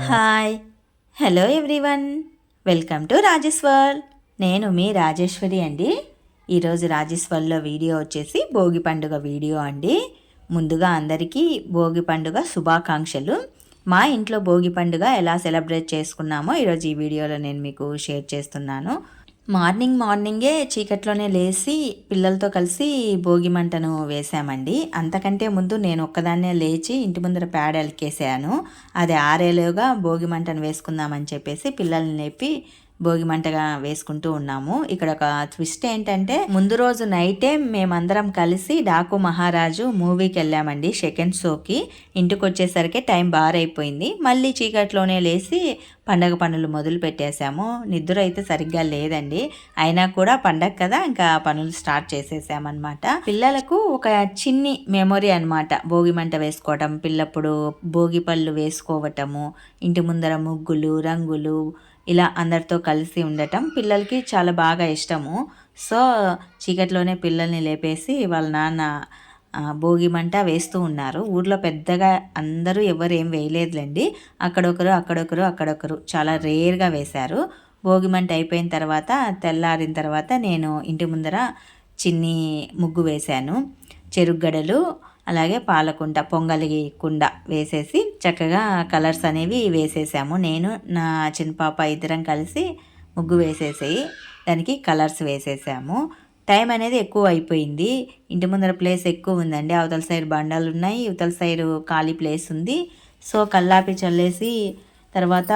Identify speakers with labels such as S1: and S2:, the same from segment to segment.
S1: Hi hello everyone, welcome to Rajesh world. నేను మీ రాజేశ్వరి అండి. ఈరోజు రాజేష్ వరల్డ్లో వీడియో వచ్చేసి భోగి పండుగ వీడియో అండి. ముందుగా అందరికీ భోగి పండుగ శుభాకాంక్షలు. మా ఇంట్లో భోగి పండుగ ఎలా సెలబ్రేట్ చేసుకున్నామో ఈరోజు ఈ వీడియోలో నేను మీకు షేర్ చేస్తున్నాను. మార్నింగే చీకట్లోనే లేచి పిల్లలతో కలిసి భోగి మంటను వేసామండి. అంతకంటే ముందు నేను ఒక్కదాన్నే లేచి ఇంటి ముందర పేడ అలికేసాను. అది ఆరేలోగా భోగి మంటను వేసుకుందామని చెప్పేసి పిల్లల్ని లేపి భోగి మంటగా వేసుకుంటూ ఉన్నాము. ఇక్కడ ఒక ట్విస్ట్ ఏంటంటే, ముందు రోజు నైటే మేమందరం కలిసి డాకు మహారాజు మూవీకి వెళ్ళామండి సెకండ్ షోకి. ఇంటికి వచ్చేసరికి టైం బారైపోయింది. మళ్ళీ చీకట్లోనే లేచి పండగ పనులు మొదలు పెట్టేశాము. నిద్ర అయితే సరిగ్గా లేదండి, అయినా కూడా పండగ కదా ఇంకా పనులు స్టార్ట్ చేసేసామన్నమాట. పిల్లలకు ఒక చిన్ని మెమొరీ అనమాట భోగి మంట వేసుకోవటం, పిల్లప్పుడు భోగి పళ్ళు వేసుకోవటము, ఇంటి ముందర ముగ్గులు రంగులు ఇలా అందరితో కలిసి ఉండటం పిల్లలకి చాలా బాగా ఇష్టము. సో చీకట్లోనే పిల్లల్ని లేపేసి వాళ్ళ నాన్న భోగి మంట వేస్తూ ఉన్నారు. ఊర్లో పెద్దగా అందరూ ఎవరు ఏం వేయలేదులేండి, అక్కడొకరు చాలా రేర్గా వేశారు. భోగి మంట అయిపోయిన తర్వాత తెల్లారిన తర్వాత నేను ఇంటి ముందర చిన్ని ముగ్గు వేశాను. చెరుగ్గడలు అలాగే పాలకుండ పొంగలి కుండ వేసేసి చక్కగా కలర్స్ అనేవి వేసేసాము. నేను నా చిన్న పాప ఇద్దరం కలిసి ముగ్గు వేసేసి దానికి కలర్స్ వేసేసాము. టైం అనేది ఎక్కువ అయిపోయింది. ఇంటి ముందర ప్లేస్ ఎక్కువ ఉందండి. అవతల సైడ్ బండాలు ఉన్నాయి, ఇవతల సైడ్ ఖాళీ ప్లేస్ ఉంది. సో కల్లాపి చల్లేసి తర్వాత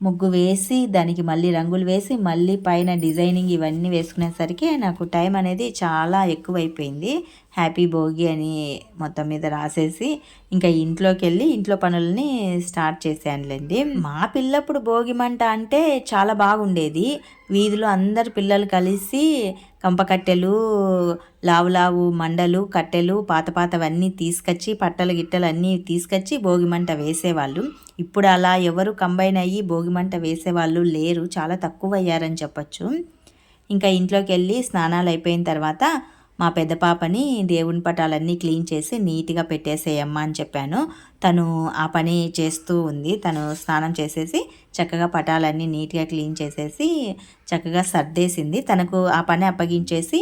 S1: ముగ్గు వేసి దానికి మళ్ళీ రంగులు వేసి మళ్ళీ పైన డిజైనింగ్ ఇవన్నీ వేసుకునేసరికి నాకు టైం అనేది చాలా ఎక్కువైపోయింది. హ్యాపీ భోగి అని మొత్తం మీద రాసేసి ఇంకా ఇంట్లోకి వెళ్ళి ఇంట్లో పనులని స్టార్ట్ చేశానులేండి. మా పిల్లప్పుడు భోగి మంట అంటే చాలా బాగుండేది. వీధిలో అందరు పిల్లలు కలిసి కంపకట్టెలు, లావు మండలు, కట్టెలు పాతవన్నీ తీసుకొచ్చి పట్టలు గిట్టలు అన్నీ తీసుకొచ్చి భోగి మంట వేసేవాళ్ళు. ఇప్పుడు అలా ఎవరు కంబైన్ అయ్యి భోగి మంట వేసేవాళ్ళు లేరు, చాలా తక్కువ అయ్యారని చెప్పచ్చు. ఇంకా ఇంట్లోకి వెళ్ళి స్నానాలు అయిపోయిన తర్వాత మా పెద్ద పాపని దేవుని పటాలన్నీ క్లీన్ చేసి నీట్గా పెట్టేసేయమ్మా అని చెప్పాను. తను ఆ పని చేస్తూ ఉంది. తను స్నానం చేసేసి చక్కగా పటాలన్నీ నీట్గా క్లీన్ చేసేసి చక్కగా సర్దేసింది. తనకు ఆ పని అప్పగించేసి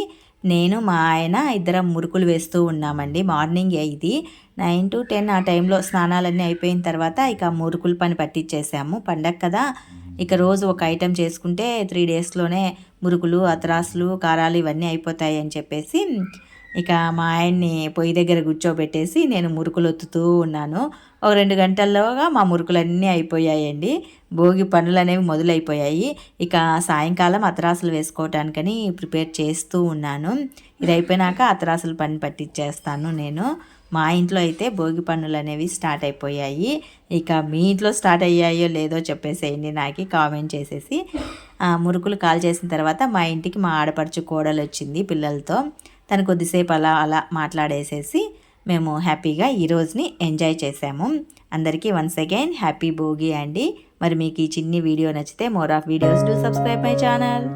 S1: నేను మా ఆయన ఇద్దరం మురుకులు వేస్తూ ఉన్నామండి. మార్నింగ్ ఇది 9 to 10 ఆ టైంలో స్నానాలన్నీ అయిపోయిన తర్వాత ఇక మురుకుల పని పట్టించేసాము. పండగ కదా, ఇక రోజు ఒక ఐటెం చేసుకుంటే 3 డేస్లోనే మురుకులు అతరాసులు కారాలు ఇవన్నీ అయిపోతాయి అని చెప్పేసి ఇక మా ఆయన్ని పొయ్యి దగ్గర కూర్చోబెట్టేసి నేను మురుకులు ఒత్తుతూ ఉన్నాను. ఒక 2 గంటల్లోగా మా మురుకులన్నీ అయిపోయాయండి. భోగి పనులు అనేవి మొదలైపోయాయి. ఇక సాయంకాలం అతరాసులు వేసుకోవటానికని ప్రిపేర్ చేస్తూ ఉన్నాను. ఇది అయిపోయినాక అతరాసుల పని పట్టించేస్తాను నేను. మా ఇంట్లో అయితే భోగి పనులు అనేవి స్టార్ట్ అయిపోయాయి. ఇక మీ ఇంట్లో స్టార్ట్ అయ్యాయో లేదో చెప్పేసేయండి, నాకు కామెంట్ చేసేసి. మురుకులు కాల్ చేసిన తర్వాత మా ఇంటికి మా ఆడపడుచు కోడలు వచ్చింది పిల్లలతో. తను కొద్దిసేపు అలా మాట్లాడేసేసి మేము హ్యాపీగా ఈ రోజుని ఎంజాయ్ చేసాము. అందరికీ వన్స్ అగైన్ హ్యాపీ భోగి అండి. మరి మీకు ఈ చిన్ని వీడియో నచ్చితే more of videos to subscribe my channel.